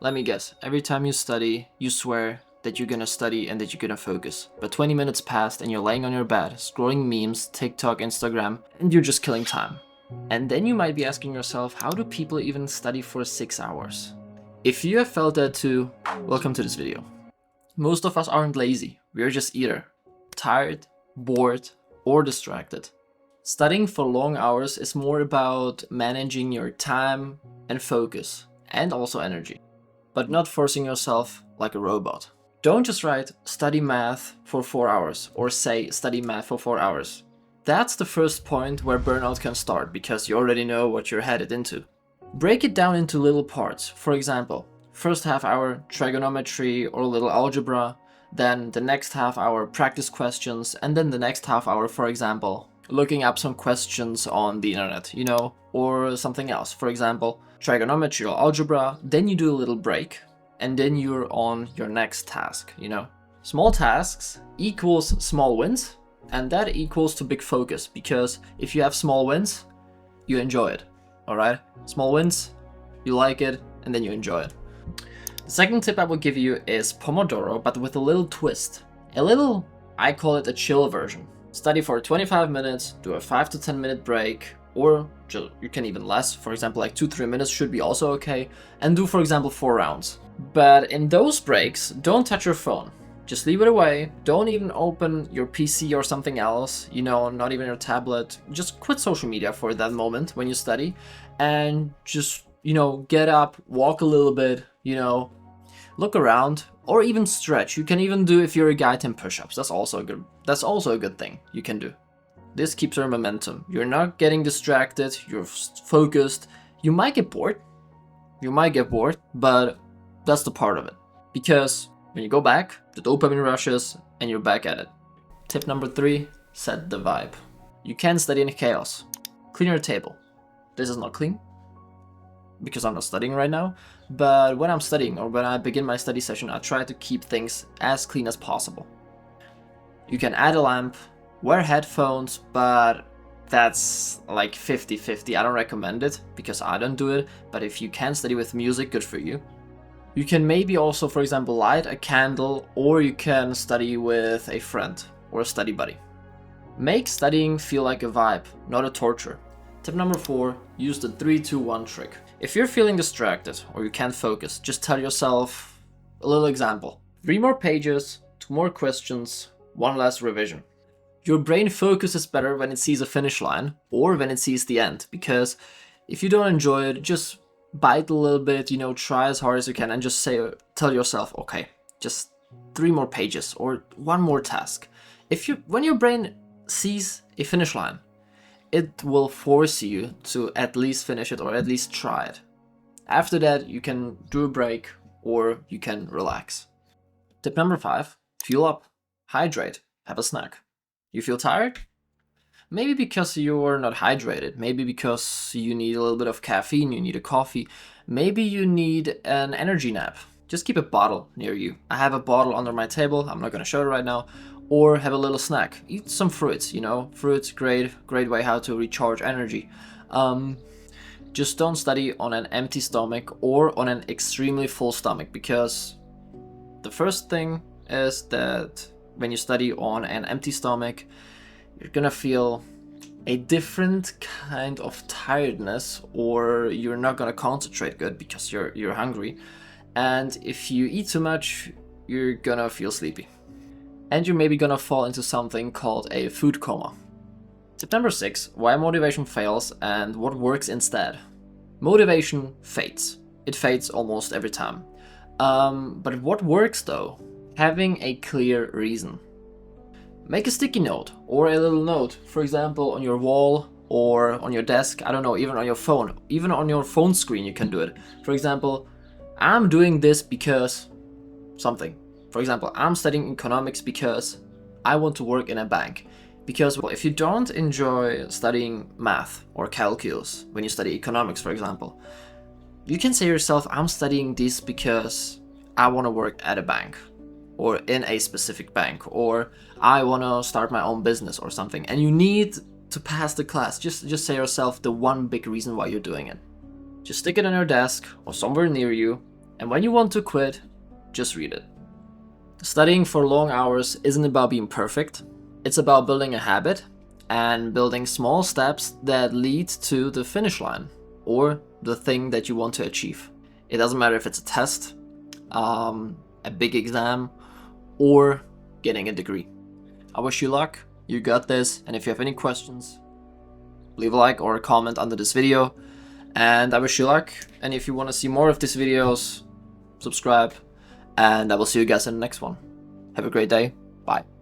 Let me guess, every time you study, you swear that you're gonna study and that you're gonna focus. But 20 minutes passed and you're laying on your bed, scrolling memes, TikTok, Instagram, and you're just killing time. And then you might be asking yourself, how do people even study for 6 hours? If you have felt that too, welcome to this video. Most of us aren't lazy, we're just either tired, bored, or distracted. Studying for long hours is more about managing your time and focus, and also energy, but not forcing yourself like a robot. Don't just write study math for 4 hours or say study math for 4 hours. That's the first point where burnout can start because you already know what you're headed into. Break it down into little parts. For example, first half hour trigonometry or a little algebra, then the next half hour practice questions, and then the next half hour, for example, looking up some questions on the internet, or something else. For example, trigonometry or algebra, then you do a little break, and then you're on your next task, Small tasks equals small wins, and that equals to big focus, because if you have small wins, you enjoy it, alright? Small wins, you like it, and then you enjoy it. The second tip I will give you is Pomodoro, but with a little twist. I call it a chill version. Study for 25 minutes, do a 5 to 10 minute break, or you can even less, for example like 2-3 minutes should be also okay, and do for example 4 rounds. But in those breaks, don't touch your phone. Just leave it away, don't even open your PC or something else, not even your tablet. Just quit social media for that moment when you study, and just, get up, walk a little bit, look around, or even stretch. You can even do, if you're a guy, 10 push-ups. That's also a good thing you can do. This keeps your momentum. You're not getting distracted, you're focused. You might get bored, but that's the part of it. Because when you go back, the dopamine rushes and you're back at it. Tip number 3, set the vibe. You can study in chaos. Clean your table. This is not clean, because I'm not studying right now, but when I'm studying or when I begin my study session, I try to keep things as clean as possible. You can add a lamp, wear headphones, but that's like 50-50. I don't recommend it because I don't do it, but if you can study with music, good for you. You can maybe also, for example, light a candle, or you can study with a friend or a study buddy. Make studying feel like a vibe, not a torture. Tip number 4, use the 3-2-1 trick. If you're feeling distracted or you can't focus, just tell yourself a little example. 3 more pages, 2 more questions, 1 last revision. Your brain focuses better when it sees a finish line or when it sees the end, because if you don't enjoy it, just bite a little bit, try as hard as you can and just tell yourself, okay, just 3 more pages or 1 more task. When your brain sees a finish line, it will force you to at least finish it or at least try it. After that, you can do a break or you can relax. Tip number 5, fuel up, hydrate, have a snack. You feel tired? Maybe because you're not hydrated, maybe because you need a little bit of caffeine, you need a coffee, maybe you need an energy nap. Just keep a bottle near you. I have a bottle under my table, I'm not gonna show it right now. Or have a little snack. Eat some fruits, Fruits, great way how to recharge energy. Just don't study on an empty stomach or on an extremely full stomach, because the first thing is that when you study on an empty stomach, you're gonna feel a different kind of tiredness, or you're not gonna concentrate good because you're hungry. And if you eat too much, you're gonna feel sleepy. And you're maybe gonna fall into something called a food coma. Tip number 6, why motivation fails and what works instead. Motivation fades. It fades almost every time. But what works though? Having a clear reason. Make a sticky note or a little note, for example, on your wall or on your desk, I don't know, even on your phone. Even on your phone screen you can do it. For example, I'm doing this because something. For example, I'm studying economics because I want to work in a bank. Because if you don't enjoy studying math or calculus when you study economics, for example, you can say to yourself, I'm studying this because I want to work at a bank or in a specific bank, or I want to start my own business or something. And you need to pass the class. Just say to yourself the one big reason why you're doing it. Just stick it on your desk or somewhere near you. And when you want to quit, just read it. Studying for long hours isn't about being perfect. It's about building a habit and building small steps that lead to the finish line or the thing that you want to achieve. It doesn't matter if it's a test, a big exam, or getting a degree. I wish you luck, you got this, and if you have any questions, leave a like or a comment under this video, and I wish you luck, and if you want to see more of these videos, subscribe, and I will see you guys in the next one. Have a great day, bye.